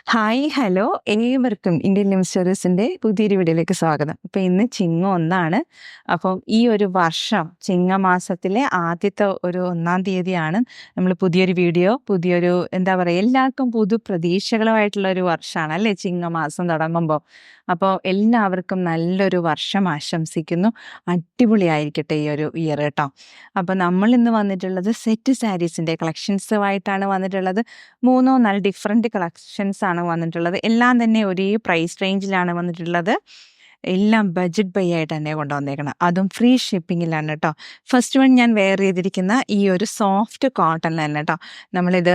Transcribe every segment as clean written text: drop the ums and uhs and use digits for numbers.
Hi, hello ഏവർക്കും Indian ലിം സ്റ്റോറീസിൻ്റെ പുതിയൊരു വീഡിയോയിലേക്ക് സ്വാഗതം. അപ്പോൾ ഇന്ന് ചിങ്ങം 1. അപ്പം ഈ ഒരു വർഷം ചിങ്ങമാസത്തിലെ ആദ്യത്തെ ഒരു 1-ാം തീയതിയാണ് നമ്മൾ പുതിയൊരു എന്താ പറയുക, എല്ലാവർക്കും പുതു പ്രതീക്ഷകളുമായിട്ടുള്ള ഒരു വർഷമാണ് അല്ലേ ചിങ്ങമാസം തുടങ്ങുമ്പോൾ. അപ്പോൾ എല്ലാവർക്കും നല്ലൊരു വർഷം ആശംസിക്കുന്നു. അടിപൊളിയായിരിക്കട്ടെ ഈ ഒരു ഇയർ കേട്ടോ. അപ്പോൾ നമ്മൾ ഇന്ന് വന്നിട്ടുള്ളത് സെറ്റ് സാരീസിൻ്റെ കളക്ഷൻസുമായിട്ടാണ് വന്നിട്ടുള്ളത്. 3-4 ഡിഫറെൻറ്റ് കളക്ഷൻസ് ആണ് വന്നിട്ടുള്ളത്. എല്ലാം തന്നെ ഒരേ പ്രൈസ് റേഞ്ചിലാണ് വന്നിട്ടുള്ളത്. എല്ലാം ബഡ്ജറ്റ് ബൈ ആയിട്ട് തന്നെ കൊണ്ടുവന്നേക്കണം, അതും ഫ്രീ ഷിപ്പിങ്ങിലാണ് കേട്ടോ. ഫസ്റ്റ് വൺ ഞാൻ വെയർ ചെയ്തിരിക്കുന്ന ഈ ഒരു സോഫ്റ്റ് കോട്ടൺ തന്നെ കേട്ടോ. നമ്മളിത്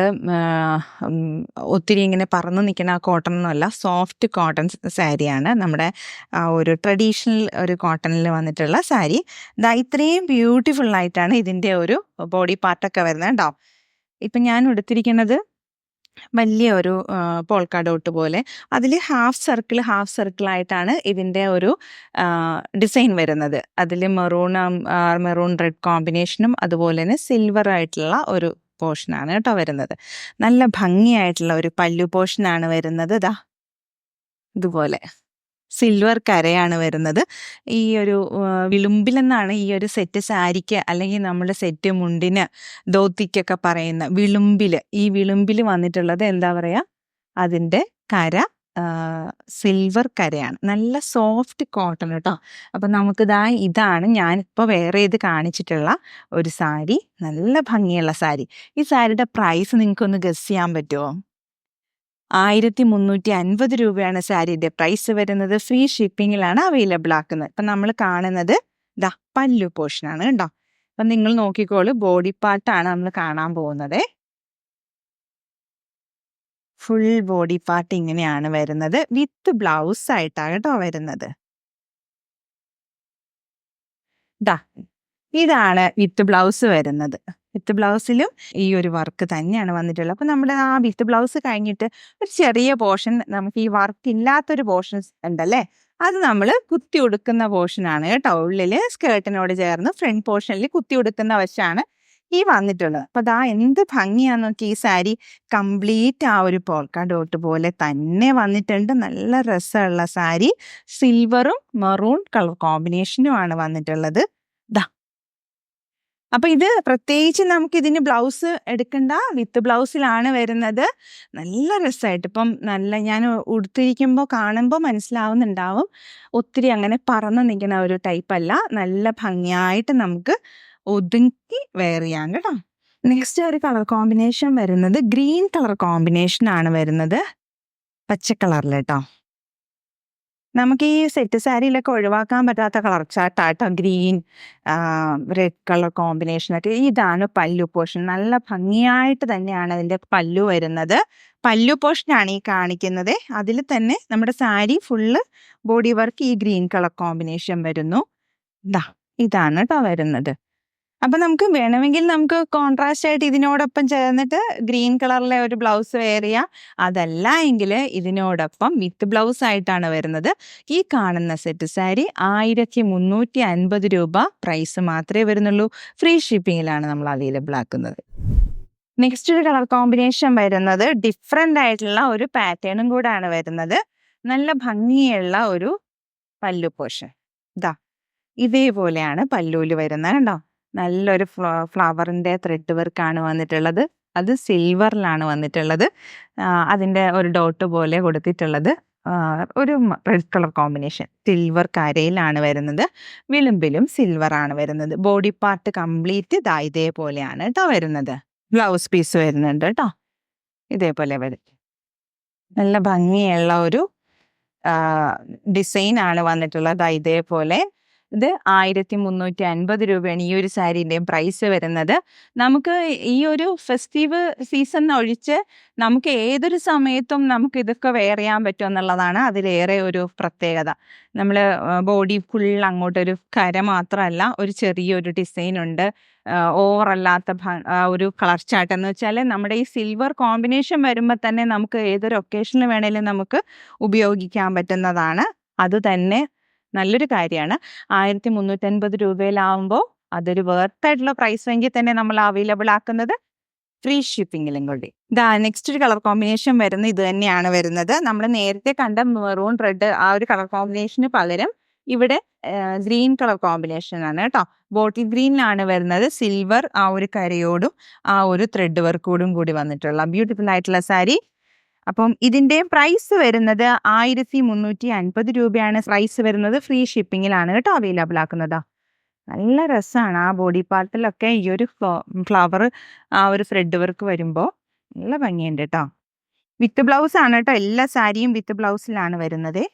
ഒത്തിരി ഇങ്ങനെ പറന്ന് നിൽക്കുന്ന കോട്ടൺ ഒന്നുമല്ല, സോഫ്റ്റ് കോട്ടൺ സാരിയാണ്. നമ്മുടെ ഒരു ട്രഡീഷണൽ ഒരു കോട്ടണിൽ വന്നിട്ടുള്ള സാരി. ഇത്രയും ബ്യൂട്ടിഫുള്ളായിട്ടാണ് ഇതിൻ്റെ ഒരു ബോഡി പാർട്ടൊക്കെ വരുന്നത് കേട്ടോ. ഇപ്പം ഞാൻ എടുത്തിരിക്കുന്നത് വലിയ ഒരു പോൾക്ക ഡോട്ട് പോലെ, അതിൽ ഹാഫ് സർക്കിളായിട്ടാണ് ഇതിൻ്റെ ഒരു ഡിസൈൻ വരുന്നത്. അതിൽ മെറൂൺ റെഡ് കോമ്പിനേഷനും അതുപോലെ തന്നെ സിൽവർ ആയിട്ടുള്ള ഒരു പോർഷനാണ് കേട്ടോ വരുന്നത്. നല്ല ഭംഗിയായിട്ടുള്ള ഒരു പല്ലു പോർഷനാണ് വരുന്നത്. ഇതുപോലെ സിൽവർ കരയാണ് വരുന്നത്. ഈ ഒരു വിളുമ്പിലെന്നാണ് ഈ ഒരു സെറ്റ് സാരിക്ക് അല്ലെങ്കിൽ നമ്മുടെ സെറ്റ് മുണ്ടിന് ധോത്തിക്കൊക്കെ പറയുന്ന ഈ വിളുമ്പിൽ വന്നിട്ടുള്ളത് എന്താ പറയുക, അതിൻ്റെ കര സിൽവർ കരയാണ്. നല്ല സോഫ്റ്റ് കോട്ടൺ കേട്ടോ. അപ്പം ഇതാണ് ഞാനിപ്പോൾ വേറെ ചെയ്ത് കാണിച്ചിട്ടുള്ള ഒരു സാരി. നല്ല ഭംഗിയുള്ള സാരി. ഈ സാരിയുടെ പ്രൈസ് നിങ്ങൾക്കൊന്ന് ഗസ് ചെയ്യാൻ പറ്റുമോ? 1350 രൂപയാണ് സാരിയുടെ പ്രൈസ് വരുന്നത്. ഫ്രീ ഷിപ്പിങ്ങിലാണ് അവൈലബിൾ ആക്കുന്നത്. അപ്പം നമ്മൾ കാണുന്നത് പല്ലു പോർഷനാണ് കേട്ടോ. അപ്പം നിങ്ങൾ നോക്കിക്കോളൂ, ബോഡി പാർട്ടാണ് നമ്മൾ കാണാൻ പോകുന്നത്. ഫുൾ ബോഡി പാർട്ട് ഇങ്ങനെയാണ് വരുന്നത്. വിത്ത് ബ്ലൗസ് ആയിട്ടാണ് കേട്ടോ വരുന്നത്. ഇതാണ് വിത്ത് ബ്ലൗസ് വരുന്നത്. വിത്ത് ബ്ലൗസിലും ഈ ഒരു വർക്ക് തന്നെയാണ് വന്നിട്ടുള്ളത്. അപ്പം നമ്മുടെ ആ വിത്ത് ബ്ലൗസ് കഴിഞ്ഞിട്ട് ഒരു ചെറിയ പോർഷൻ, നമുക്ക് ഈ വർക്ക് ഇല്ലാത്തൊരു പോർഷൻ ഉണ്ടല്ലേ, അത് നമ്മൾ കുത്തി ഉടുക്കുന്ന പോർഷനാണ് കേട്ടോ. ഉള്ളിൽ സ്കേർട്ടിനോട് ചേർന്ന് ഫ്രണ്ട് പോർഷനിൽ കുത്തി ഉടുക്കുന്ന വശമാണ് ഈ വന്നിട്ടുള്ളത്. അപ്പം എന്ത് ഭംഗിയാന്ന് നോക്കി. ഈ സാരി കംപ്ലീറ്റ് ആ ഒരു പോൾക്ക ഡോട്ട് പോലെ തന്നെ വന്നിട്ടുണ്ട്. നല്ല രസമുള്ള സാരി. സിൽവറും മെറൂൺ കളർ കോമ്പിനേഷനുമാണ് വന്നിട്ടുള്ളത്. അപ്പം ഇത് പ്രത്യേകിച്ച് നമുക്ക് ഇതിന് ബ്ലൗസ് എടുക്കണ്ട, വിത്ത് ബ്ലൗസിലാണ് വരുന്നത്. നല്ല രസമായിട്ട് ഇപ്പം ഞാൻ ഉടുത്തിരിക്കുമ്പോൾ കാണുമ്പോൾ മനസ്സിലാവുന്നുണ്ടാവും, ഒത്തിരി അങ്ങനെ പറന്ന് നിൽക്കുന്ന ഒരു ടൈപ്പല്ല. നല്ല ഭംഗിയായിട്ട് നമുക്ക് ഒതുക്കി വെയർ ചെയ്യാം കേട്ടോ. നെക്സ്റ്റ് ഒരു കളർ കോമ്പിനേഷൻ വരുന്നത് ഗ്രീൻ കളർ കോമ്പിനേഷനാണ് വരുന്നത്, പച്ച കളറിൽ കേട്ടോ. നമുക്ക് ഈ സെറ്റ് സാരിയിലൊക്കെ ഒഴിവാക്കാൻ പറ്റാത്ത കളർ ചാർട്ടാട്ടോ ഗ്രീൻ റെഡ് കളർ കോമ്പിനേഷനായിട്ട്. ഇതാണ് പല്ലു പോർഷൻ. നല്ല ഭംഗിയായിട്ട് തന്നെയാണ് അതിൻ്റെ പല്ലു വരുന്നത്. പല്ലു പോർഷനാണ് ഈ കാണിക്കുന്നത്. അതിൽ തന്നെ നമ്മുടെ സാരി ഫുള്ള് ബോഡി വർക്ക് ഈ ഗ്രീൻ കളർ കോമ്പിനേഷൻ വരുന്നു. ഇതാണ് കേട്ടോ വരുന്നത്. അപ്പം നമുക്ക് വേണമെങ്കിൽ നമുക്ക് കോൺട്രാസ്റ്റ് ആയിട്ട് ഇതിനോടൊപ്പം ചേർന്നിട്ട് ഗ്രീൻ കളറിലെ ഒരു ബ്ലൗസ് വെയർ ചെയ്യാം. അതല്ല എങ്കിൽ ഇതിനോടൊപ്പം വിത്ത് ബ്ലൗസ് ആയിട്ടാണ് വരുന്നത്. ഈ കാണുന്ന സെറ്റ് സാരി 1350 രൂപ പ്രൈസ് മാത്രമേ വരുന്നുള്ളൂ. ഫ്രീ ഷിപ്പിങ്ങിലാണ് നമ്മൾ അവൈലബിൾ ആക്കുന്നത്. നെക്സ്റ്റ് ഒരു കളർ കോമ്പിനേഷൻ വരുന്നത് ഡിഫറെൻ്റ് ആയിട്ടുള്ള ഒരു പാറ്റേണും കൂടാണ് വരുന്നത്. നല്ല ഭംഗിയുള്ള ഒരു പല്ലു പോർഷൻ. ഇതേപോലെയാണ് പല്ലുവിൽ വരുന്നത് കേട്ടോ. നല്ലൊരു ഫ്ലവറിൻ്റെ ത്രെഡ് വർക്കാണ് വന്നിട്ടുള്ളത്. അത് സിൽവറിലാണ് വന്നിട്ടുള്ളത്. അതിൻ്റെ ഒരു ഡോട്ട് പോലെ കൊടുത്തിട്ടുള്ളത് ഒരു റെഡ് കളർ കോമ്പിനേഷൻ സിൽവർ കരയിലാണ് വരുന്നത്. വിളുമ്പിലും സിൽവറാണ് വരുന്നത്. ബോഡി പാർട്ട് കംപ്ലീറ്റ് ഇതേപോലെയാണ് കേട്ടോ വരുന്നത്. ബ്ലൗസ് പീസ് വരുന്നുണ്ട് കേട്ടോ. ഇതേപോലെ വരും. നല്ല ഭംഗിയുള്ള ഒരു ഡിസൈനാണ് വന്നിട്ടുള്ളത്. ഇതേപോലെ ഇത് 1350 രൂപയാണ് ഈ ഒരു സാരീൻ്റെയും പ്രൈസ് വരുന്നത്. നമുക്ക് ഈ ഒരു ഫെസ്റ്റീവ് സീസൺ ഒഴിച്ച് നമുക്ക് ഏതൊരു സമയത്തും നമുക്ക് ഇതൊക്കെ വെയർ ചെയ്യാൻ പറ്റും എന്നുള്ളതാണ് അതിലേറെ ഒരു പ്രത്യേകത. നമ്മൾ ബോഡി ഫുൾ അങ്ങോട്ടൊരു കര മാത്രമല്ല, ഒരു ചെറിയൊരു ഡിസൈനുണ്ട്. ഓവറല്ലാത്ത ഒരു കളർ ചാർട്ട് എന്ന് വെച്ചാൽ നമ്മുടെ ഈ സിൽവർ കോമ്പിനേഷൻ വരുമ്പോൾ തന്നെ നമുക്ക് ഏതൊരു ഒക്കേഷനിൽ വേണേലും നമുക്ക് ഉപയോഗിക്കാൻ പറ്റുന്നതാണ്. അത് തന്നെ നല്ലൊരു കാര്യമാണ്. 1350 രൂപയിലാവുമ്പോൾ അതൊരു വേർത്തായിട്ടുള്ള പ്രൈസ് എങ്കിൽ തന്നെ നമ്മൾ അവൈലബിൾ ആക്കുന്നത് ഫ്രീ ഷിപ്പിങ്ങിലും കൂടി. ഇതാ നെക്സ്റ്റ് ഒരു കളർ കോമ്പിനേഷൻ വരുന്നത് ഇത് തന്നെയാണ് വരുന്നത്. നമ്മൾ നേരത്തെ കണ്ട മെറൂൺ റെഡ് ആ ഒരു കളർ കോമ്പിനേഷന് പകരം ഇവിടെ ഗ്രീൻ കളർ കോമ്പിനേഷൻ ആണ് കേട്ടോ. ബോട്ടിൽ ഗ്രീനിലാണ് വരുന്നത്. സിൽവർ ആ ഒരു കരയോടും ആ ഒരു ത്രെഡ് വർക്കോടും കൂടി വന്നിട്ടുള്ള ബ്യൂട്ടിഫുൾ ആയിട്ടുള്ള സാരി. അപ്പം ഇതിന്റെ പ്രൈസ് വരുന്നത് 1350 രൂപയാണ് പ്രൈസ് വരുന്നത്. ഫ്രീ ഷിപ്പിങ്ങിലാണ് കേട്ടോ അവൈലബിൾ ആക്കുന്നത്. നല്ല രസമാണ് ആ ബോഡി പാർട്ടിലൊക്കെ ഈ ഒരു ഫ്ലവർ ആ ഒരു ത്രെഡ് വർക്ക് വരുമ്പോൾ നല്ല ഭംഗിയുണ്ട് കേട്ടോ. വിത്ത് ബ്ലൗസ് ആണ് കേട്ടോ. എല്ലാ സാരിയും വിത്ത് ബ്ലൗസിലാണ് വരുന്നത്.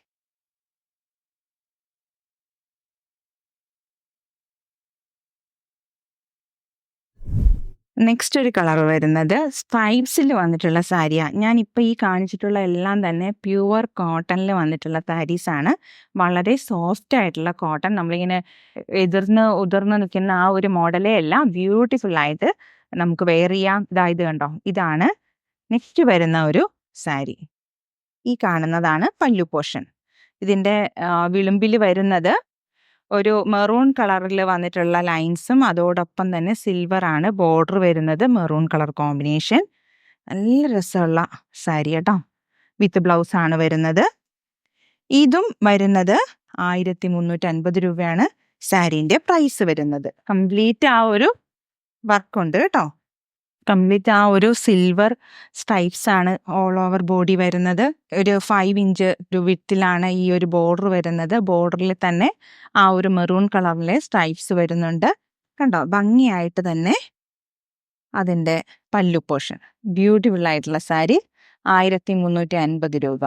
നെക്സ്റ്റ് ഒരു കളർ വരുന്നത് സ്ട്രൈപ്സിൽ വന്നിട്ടുള്ള സാരിയാണ്. ഞാനിപ്പോൾ ഈ കാണിച്ചിട്ടുള്ള എല്ലാം തന്നെ പ്യുവർ കോട്ടണിൽ വന്നിട്ടുള്ള സാരീസാണ്. വളരെ സോഫ്റ്റ് ആയിട്ടുള്ള കോട്ടൺ. നമ്മളിങ്ങനെ ഉതിർന്ന് നിൽക്കുന്ന ആ ഒരു മോഡലേ അല്ല, ബ്യൂട്ടിഫുള്ളായിട്ട് നമുക്ക് വെയർ ചെയ്യാം. ഇതായത് കണ്ടോ, ഇതാണ് നെക്സ്റ്റ് വരുന്ന ഒരു സാരി. ഈ കാണുന്നതാണ് പല്ലു പോർഷൻ. ഇതിൻ്റെ വിളുമ്പിൽ വരുന്നത് ഒരു മെറൂൺ കളറിൽ വന്നിട്ടുള്ള ലൈൻസും അതോടൊപ്പം തന്നെ സിൽവർ ആണ് ബോർഡർ വരുന്നത്. Maroon colour combination. നല്ല രസമുള്ള സാരി കേട്ടോ. വിത്ത് ബ്ലൗസ് ആണ് വരുന്നത്. ഇതും വരുന്നത് 1350 രൂപയാണ് സാരീൻ്റെ പ്രൈസ് വരുന്നത്. കംപ്ലീറ്റ് ആ ഒരു വർക്കുണ്ട് കേട്ടോ. കംപ്ലീറ്റ് ആ ഒരു സിൽവർ സ്ട്രൈപ്സ് ആണ് ഓൾ ഓവർ ബോഡി വരുന്നത്. ഒരു 5 ഇഞ്ച് വിഡ്ത്തിലാണ് ഈ ഒരു ബോർഡർ വരുന്നത്. ബോർഡറിൽ തന്നെ ആ ഒരു മെറൂൺ കളറിലെ സ്ട്രൈപ്സ് വരുന്നുണ്ട്. കണ്ടോ, ഭംഗിയായിട്ട് തന്നെ അതിൻ്റെ പല്ലു പോർഷൻ. ബ്യൂട്ടിഫുൾ ആയിട്ടുള്ള സാരി 1350 രൂപ.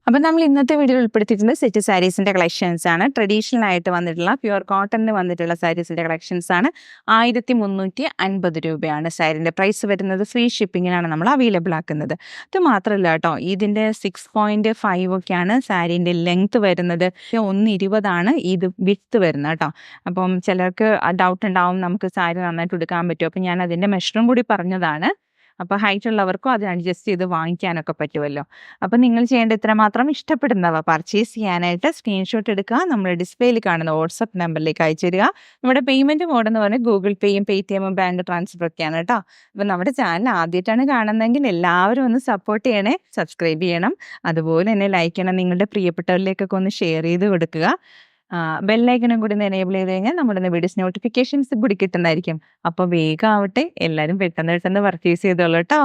അപ്പം നമ്മൾ ഇന്നത്തെ വീഡിയോയിൽ ഉൾപ്പെടുത്തിയിട്ടുള്ളത് സെറ്റ് സാരീസിൻ്റെ കളക്ഷൻസ് ആണ്. ട്രഡീഷണൽ ആയിട്ട് വന്നിട്ടുള്ള പ്യുവർ കോട്ടണിൽ വന്നിട്ടുള്ള സാരീസിൻ്റെ കളക്ഷൻസ് ആണ്. 1350 രൂപയാണ് സാരീൻ്റെ പ്രൈസ് വരുന്നത്. ഫ്രീ ഷിപ്പിങ്ങിലാണ് നമ്മൾ അവൈലബിൾ ആക്കുന്നത്. അത് മാത്രമല്ല കേട്ടോ, ഇതിൻ്റെ 6.5 ഒക്കെയാണ് സാരീൻ്റെ ലെങ്ത് വരുന്നത്. 1.20 ഇത് വിഡ്ത്ത് വരുന്നത് കേട്ടോ. അപ്പം ചിലർക്ക് ഡൗട്ട് ഉണ്ടാവും, നമുക്ക് സാരി നന്നായിട്ട് എടുക്കാൻ പറ്റും. അപ്പം ഞാൻ അതിൻ്റെ മെഷറും കൂടി പറഞ്ഞതാണ്. അപ്പോൾ ഹൈറ്റ് ഉള്ളവർക്കും അത് അഡ്ജസ്റ്റ് ചെയ്ത് വാങ്ങിക്കാനൊക്കെ പറ്റുമല്ലോ. അപ്പം നിങ്ങൾ ചെയ്യേണ്ട ഇത്ര മാത്രം ഇഷ്ടപ്പെടുന്നവ പർച്ചേസ് ചെയ്യാനായിട്ട് സ്ക്രീൻഷോട്ട് എടുക്കുക, നമ്മുടെ ഡിസ്പ്ലേയിൽ കാണുന്ന വാട്സപ്പ് നമ്പറിലേക്ക് അയച്ചു തരിക. നമ്മുടെ പേയ്മെൻറ്റ് മോഡ് എന്ന് പറഞ്ഞാൽ ഗൂഗിൾ പേയും പേടിഎമ്മും ബാങ്ക് ട്രാൻസ്ഫർ ഒക്കെയാണ് കേട്ടോ. അപ്പം നമ്മുടെ ചാനൽ ആദ്യമായിട്ടാണ് കാണുന്നതെങ്കിൽ എല്ലാവരും ഒന്ന് സപ്പോർട്ട് ചെയ്യണേ, സബ്സ്ക്രൈബ് ചെയ്യണം, അതുപോലെ തന്നെ ലൈക്ക് ചെയ്യണം. നിങ്ങളുടെ പ്രിയപ്പെട്ടവരിലേക്കൊക്കെ ഒന്ന് ഷെയർ ചെയ്ത് കൊടുക്കുക. ബെല്ലൈക്കനും കൂടി എനേബിൾ ചെയ്ത് കഴിഞ്ഞാൽ നമ്മുടെ വീഡിയോസ് നോട്ടിഫിക്കേഷൻസ് കൂടി കിട്ടുന്നതായിരിക്കും. അപ്പോൾ വേഗം ആവട്ടെ, എല്ലാവരും പെട്ടെന്ന് പർച്ചേസ് ചെയ്തോളൂ കേട്ടോ.